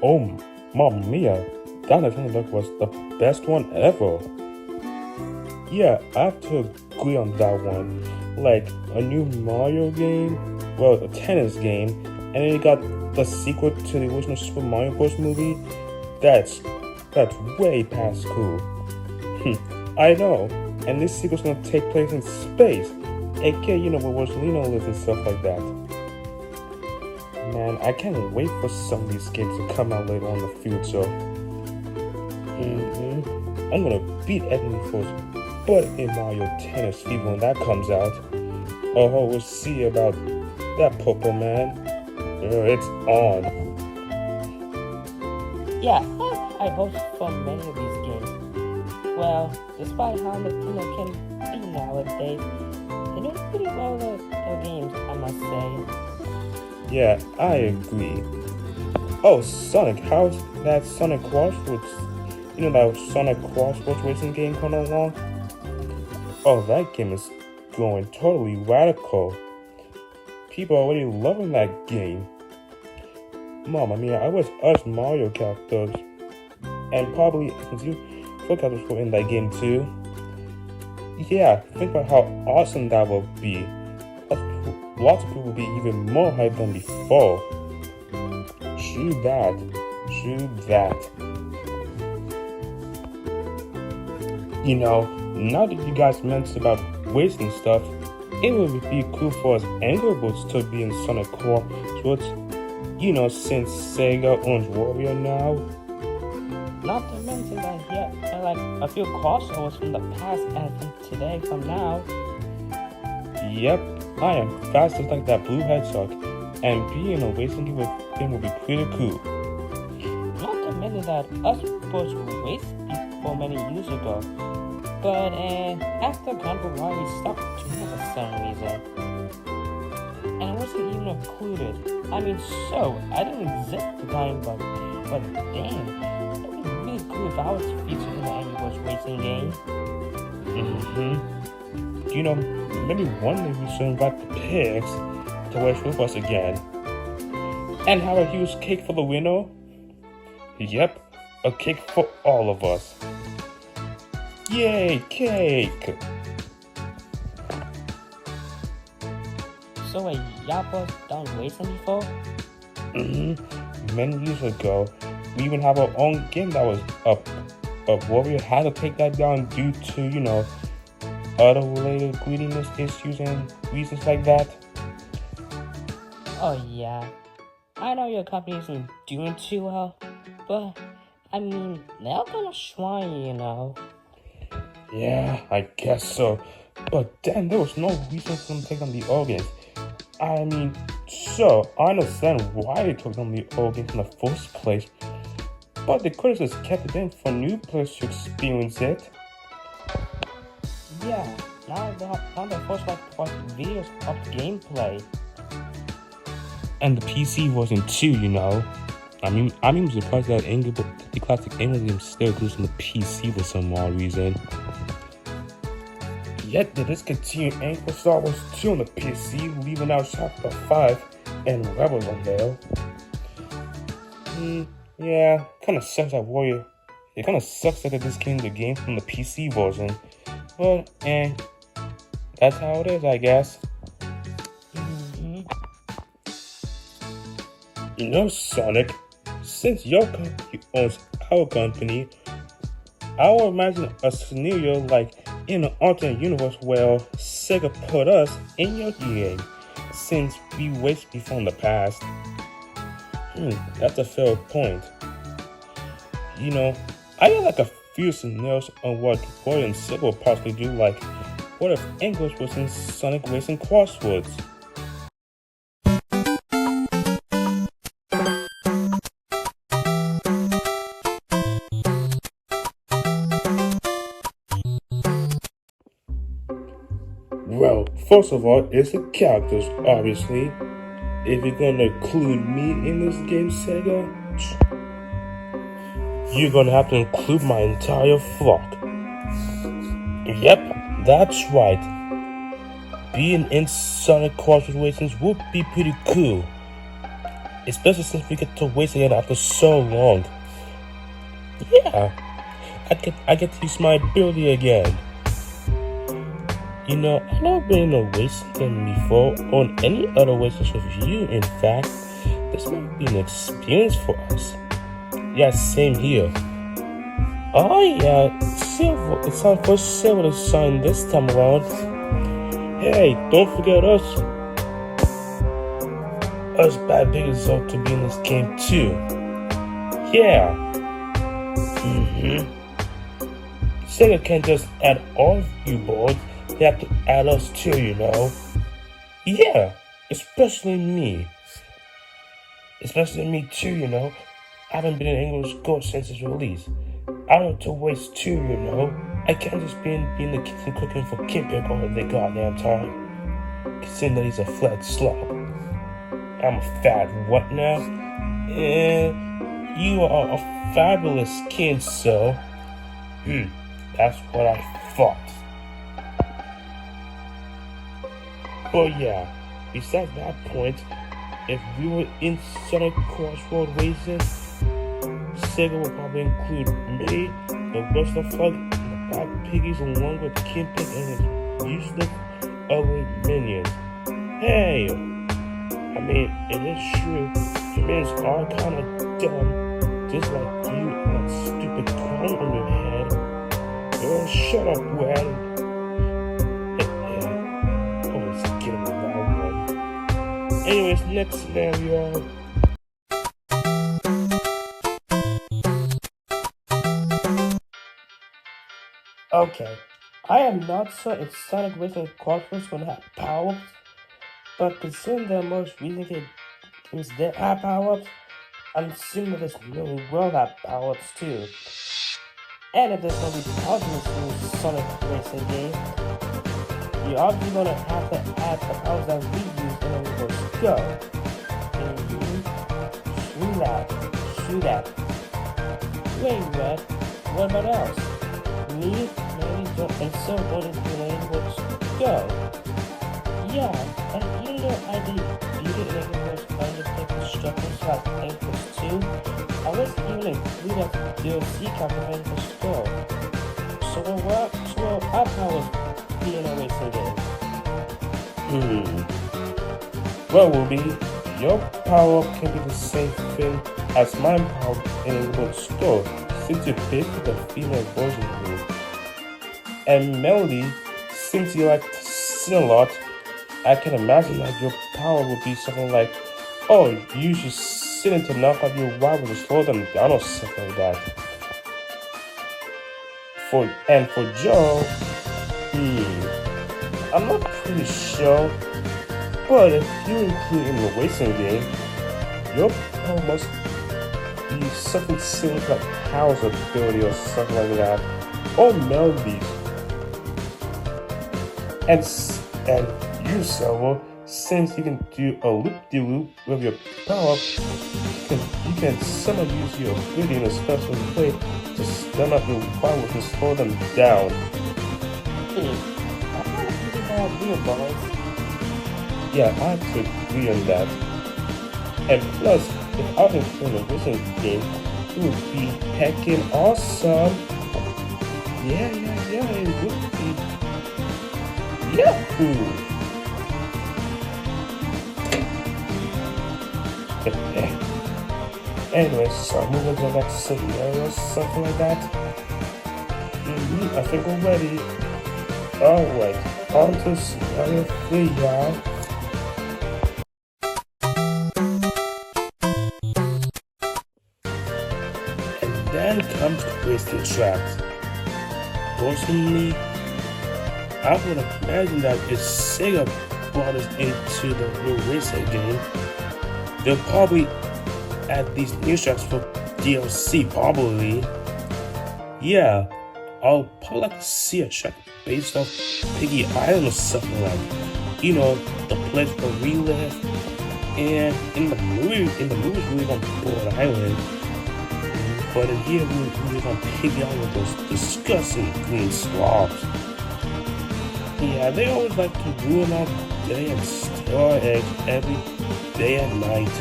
Oh, Mamma Mia, that Nintendo Direct was the best one ever. Yeah, I have to agree on that one. Like a new Mario game, well, a tennis game, and then you got the sequel to the original Super Mario Bros. Movie. That's that's way past cool. I know. And this sequel's gonna take place in space, aka where Rosalina lives and stuff like that. Man, I can't wait for some of these games to come out later on in the future. I'm gonna beat Edmund Force butt in Mario Tennis Fever when that comes out. Oh, we'll see about that, Popo Man. It's on. Yeah, I have high hopes for many of these games. Well, despite how Nintendo can be nowadays, they do pretty well with their games, I must say. Yeah, I agree. Oh, Sonic, how's that Sonic CrossWords? That Sonic CrossWords racing game coming along? Oh, that game is going totally radical. People are already loving that game. Mom, I mean, I wish us Mario characters, and probably you characters were in that game too. Yeah, think about how awesome that would be. Lots of people would be even more hyped than before. True that. True that. Now that you guys mentioned about wasting stuff, it would be cool for us Angry Birds to be in Sonic CrossWords, since Sega owns Warrior now. Not to mention that here are like a few crossovers from the past and from today, from now. Yep, I am fast just like that blue hedgehog, and being in a racing game would be pretty cool. Not to mention that us both raced before many years ago, but after Grand Prix we stopped doing it for some reason. And it wasn't even included. I mean, I didn't exist at the time, but damn, it would be really cool if I was featured in the Angry Birds racing game. Maybe one day we should invite the pigs to race with us again. And have a huge cake for the winner? Yep, a cake for all of us. Yay, cake! So y'all both done racing before? Many years ago, we even have our own game that was up. But Warrior had to take that down due to, other related greediness issues and reasons like that. Oh yeah, I know your company isn't doing too well, but I mean, they're gonna shrine, Yeah, I guess so. But then there was no reason for them to take on the organs. I mean, sure, I understand why they took on the organs in the first place, but they could have just kept it in for new players to experience it. Yeah, now they first watch videos of gameplay. And the PC version too, I'm even surprised that the classic Angry game still goes on the PC for some odd reason. Yet they discontinued Angry Star Wars 2 on the PC, leaving out Chapter 5 and Rebels on there. Yeah, kinda sucks that Warrior. It kinda sucks that they discontinued the game from the PC version. But, that's how it is, I guess. Sonic, since your company owns our company, I would imagine a scenario like in an alternate universe where Sega put us in your game, since we raced before in the past. That's a fair point. I got like a few scenarios on what Roy and Sega would possibly do, like what if English was in Sonic Racing CrossWords? Well, first of all, it's the characters, obviously. If you're gonna include me in this game, Sega, you're gonna have to include my entire flock. Yep, that's right. Being in Sonic CrossWords Races would be pretty cool. especially since we get to waste again after so long. Yeah, I get to use my ability again. You know, I've never been in a racing game before, or in any other races with you. In fact, this might be an experience for us. Yeah, same here. Oh yeah, Silver. It's time for Silver to shine this time around. Hey, don't forget us. Us bad pigs ought to be in this game too. Yeah. Sega can't just add all of you boys. They have to add us too, you know. Yeah, especially me. Especially me too, you know. I haven't been in English school since its release. I want to waste too, you know. I can't just be in the kitchen cooking for Kidpick all the goddamn time. Considering that he's a flat slob. I'm a fat what now? You are a fabulous kid, so. That's what I thought. But yeah, besides that point, if we were in Sonic CrossWords racing, Sega will probably include me, the Buster Fug, and the Bad Piggies, along with Kidpick and his useless other minions. Hey! I mean, it is true, the minions are kinda dumb, just like you and that stupid crown on your head. Oh, shut up, Wad. Always get him that one. Anyways, next scenario. Okay, I am not sure if Sonic Racing CrossWords will have power-ups, but considering the most recent games that have power-ups, I'm assuming that this really will have power-ups too. And if there's going to be powers in this new Sonic Racing game, you're obviously going to have to add the powers that we use in order to go. Shoot that. Wait, Red, what about else? Me, maybe, and so what is the language go? Yeah, and even though I did beauty in English undertake instructions like English 2, I was even included as DLC copy of English Go. So will our powers be in a racing game? Well, Ruby, your power can be the same thing as my power in English Go, since you picked the female version of me. And Melody, since you like to sing a lot, I can imagine that your power would be something like, oh, you should sit in to knock out your rivals to slow them down or something like that. For Joe, I'm not pretty sure, but if you include in the racing game, your power must be something similar to like How's ability or something like that, or Melody's. And you, Silver, since you can do a loop-de-loop with your power, you can somehow use your ability in a special way to stun up your rivals and slow them down. I kind of think about real boys. Yeah, I have to agree on that. And plus, if I was playing a racing game, it would be heckin' awesome. Yeah, it would be. Yahoo! Anyway, so moving to the next scenario, something like that. I think we're ready. Alright, on to scenario 3, y'all. And then comes the racing tracks. Personally, I would imagine that if Sega brought us into the new racing game, they'll probably add these new tracks for DLC, probably. Yeah, I'll probably like to see a track based off Piggy Island or something like, you know, the place where we live. And in the movies we live on Board Island, but in here we live on Piggy Island, those disgusting green slobs. Yeah, they always like to ruin our day and steal our eggs every day and night.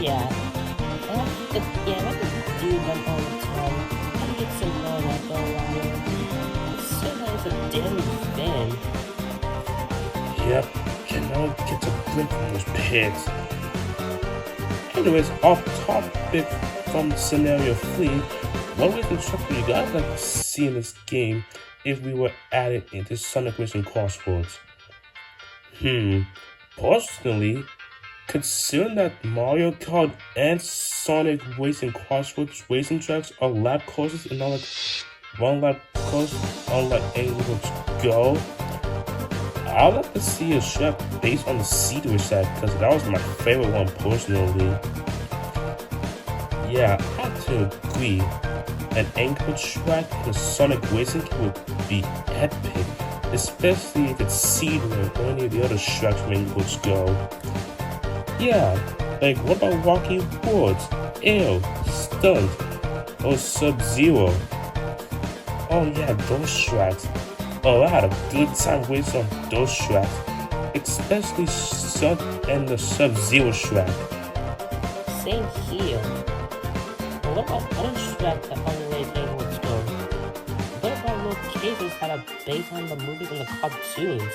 Yeah, I can do them all the time. I get so annoyed after a while. It's so nice a daily thing. Yep, can never get a break from those pigs. Anyways, off topic from scenario 3, what was instructor you guys like to see in this game if we were added into Sonic Racing Crosswords? Personally, considering that Mario Kart and Sonic Racing Crosswords racing tracks are lap courses and not like one lap course unlike Anglewood's Go, I'd like to see a track based on the Cedar track because that was my favorite one personally. Yeah, I have to agree. An Anglewood track in a Sonic Racing game would be epic, especially if it's Cedar or any of the other tracks from Anglewood's Go. Yeah, like what about Rocky Woods, Air, Stunt, or Sub-Zero? Oh yeah, those tracks. Oh, I had a good time racing on those tracks, especially Stunt and the Sub-Zero track. Same here. But what about other tracks that emulate Anglewood's Go? What about locations that are based on the movies and the cartoons?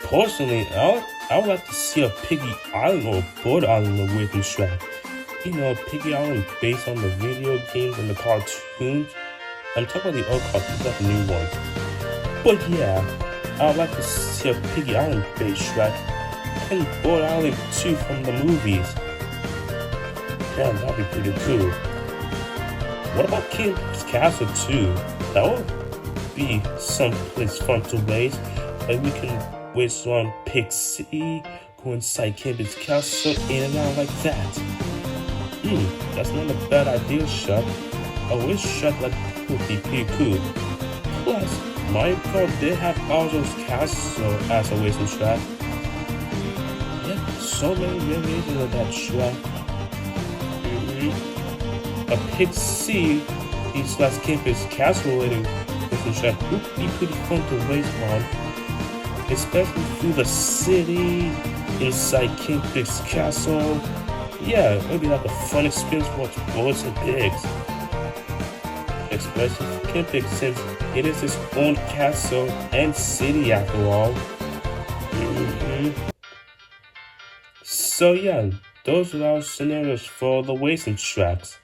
Personally, I would like to see a Piggy Island or a Bird Island racing track. You know, Piggy Island based on the video games and the cartoons. I'm talking about the old cartoons, not the new ones. But yeah, I would like to see a Piggy Island based track and Bird Island too from the movies. Damn, that'd be pretty cool. What about King's Castle too? That would be someplace fun to race. Like we can race around Pig City, go inside King's Castle, in and out like that. That's not a bad idea, Chuck. A race track like that would be pretty cool. Plus, Mario Kart did have Bowser's Castle as a racing track. Yeah, so many variations of that track. A Pig City / King's Castle racing track would be pretty fun to race on, especially through the city, inside King's Castle. Yeah, it would be like a fun experience to watch boys and pigs. Especially for King's since it is its own castle and city after all. So yeah, those are our scenarios for the racing tracks.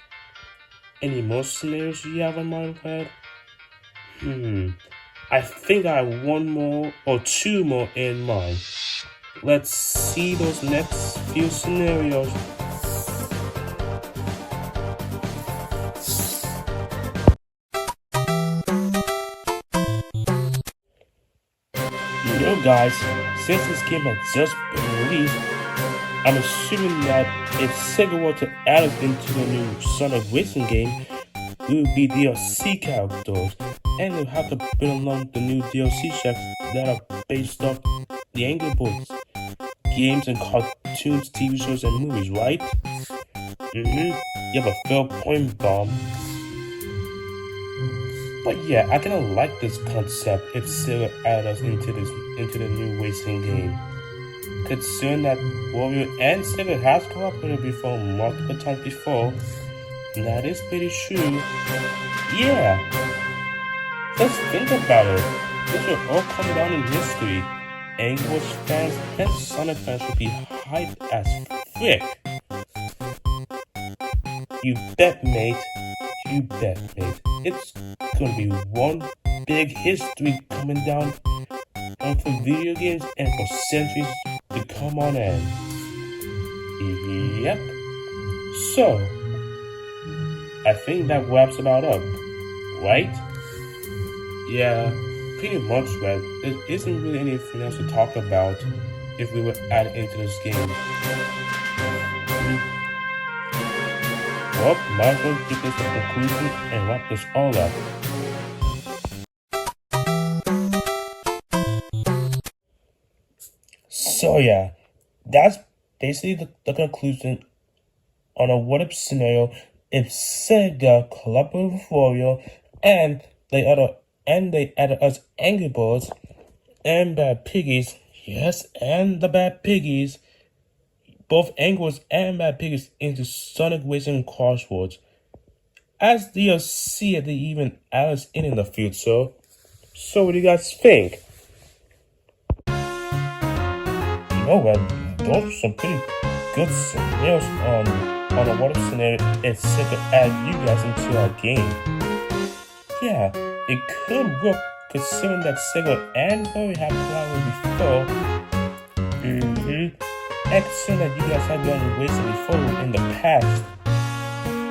Any more scenarios you have in mind, Brad? I think I have one more or two more in mind. Let's see those next few scenarios. You know guys, since this game has just been released, I'm assuming that if Sega were to add it into the new Sonic Racing game, it would be DLC characters, and they'll have to bring along the new DLC tracks that are based off the Angry Birds games and cartoons, TV shows, and movies, right? You have a fair point, Bomb. But yeah, I kinda like this concept if Sega added us into the new racing game. Considering that Wario and Sega has cooperated before multiple times before, that is pretty true. Yeah, let's think about it. This will all come down in history. Angry fans and Sonic fans will be hyped as frick. You bet, mate. You bet, mate. It's gonna be one big history coming down for video games and for centuries to come on end. Yep. So, I think that wraps about up, right? Yeah, pretty much, right? There isn't really anything else to talk about if we were added into this game. Well, might as well get this to conclusion and wrap this all up. So yeah, that's basically the conclusion on a what-if scenario if Sega collaborated with Wario and they added us Angry Birds and Bad Piggies, yes, and the Bad Piggies, both Angles and Mad Pig is into Sonic Racing CrossWords. As DLC, they even add us in the future. So what do you guys think? Well, those are some pretty good scenarios on a what if scenario it's set to add you guys into our game. Yeah, it could work considering that Sega and Larry have collaborated before. And considering that you guys have done racing before in the past.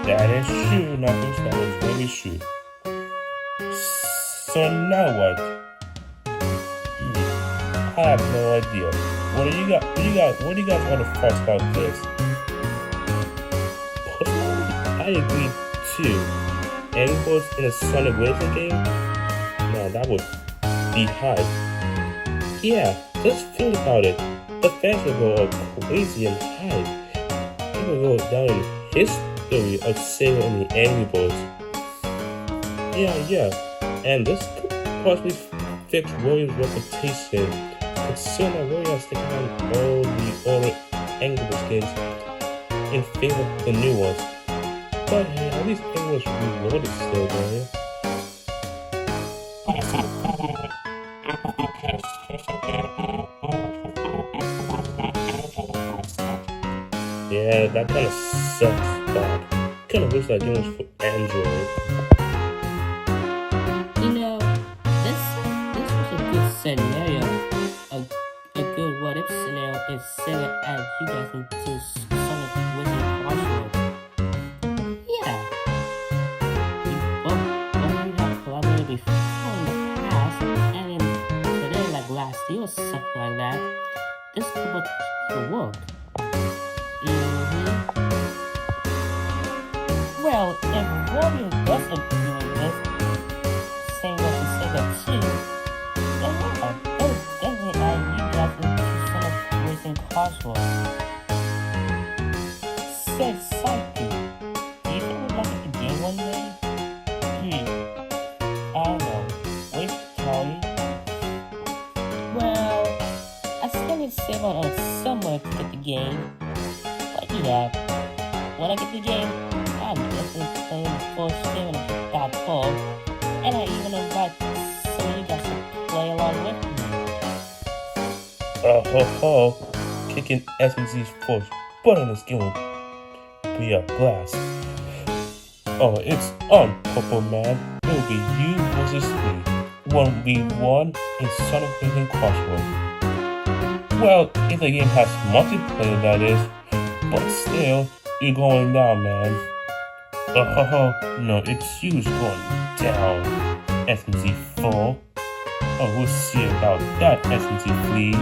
That is true, Knuckles, that is very true. So now what? I have no idea. What do you guys want to thoughts about this? Personally, I agree too. Angles in a Sonic Racing game? No, that would be hype. Yeah, just think about it. The fans will go all crazy and hype. It will go down in history of Sega and the Angry Birds. Yeah. And this could possibly fix Warrior's reputation. Considering that Warrior has taken on all the older Angry Birds games in favor of the new ones. But hey, at least Angry Birds reloaded still, don't you? Yeah, that kind of sucks, Bob. Kind of wish that game was for Android. You know, this was a good scenario. A good what if scenario is Sega add you guys into Sonic Racing CrossWords. Yeah. You both have collaborated before in the past, and then today, like last year or something like that, this could potentially work. Well, if Warrior doesn't do this, same what the Sega too, then yeah, they'll definitely add you guys into Sonic Racing CrossWords. Said Psyche, do you think we'd like it to game one day? I don't know. Wait, tell you. Well, I still need to save out on somewhere to get the game. But yeah, when I get the game, I'm definitely playing the full stream of that ball, and I even invite some of you guys to play along with me. Kicking SMZ's first butt in this game will be a blast. Oh, it's on, Purple Man. It will be you versus me. 1v1 in Sonic Racing CrossWords. Well, if the game has multiplayer, that is, but still, you're going down, man. No, it's you going down, SMZ4. Oh, we'll see about that, SMZ3.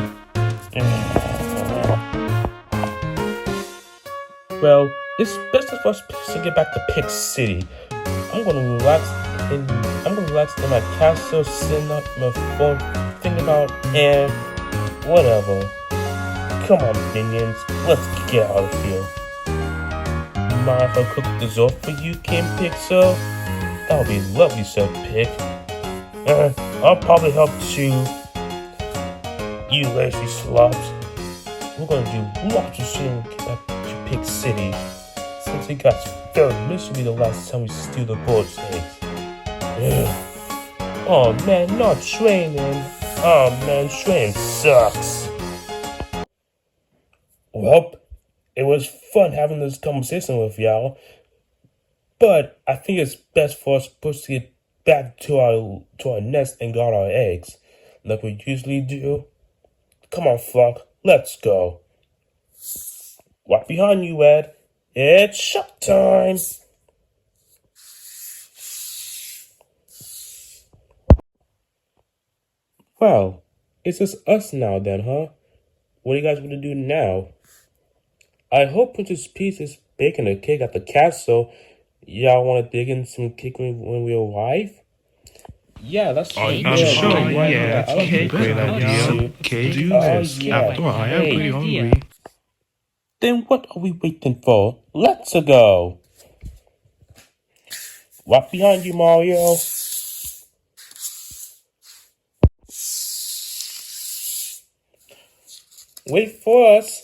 Well, it's best of us to get back to Pick City. I'm gonna relax in my castle, sitting up my phone, thinking about and whatever. Come on, minions, let's get out of here. Mind if I cook dessert for you, King Pixel? That would be lovely, Sir Pig. I'll probably help too. You lazy slobs. We're gonna do lots of shit when we get back to Pig City. Since we got failed miserably the last time we steal the board's eggs. Oh man, not training. Oh man, training sucks. Well, it was fun having this conversation with y'all, but I think it's best for us to get back to our nest and guard our eggs, like we usually do. Come on, flock, let's go. Right behind you, Ed. It's shot time. Well, it's just us now then, huh? What do you guys want to do now? I hope Princess Peach is baking a cake at the castle. Y'all want to dig in some cake when we arrive? Yeah, that's Sure, yeah. Okay, great idea. Okay, do this. After all, I am pretty hungry. Then what are we waiting for? Let's go. Right behind you, Mario. Wait for us.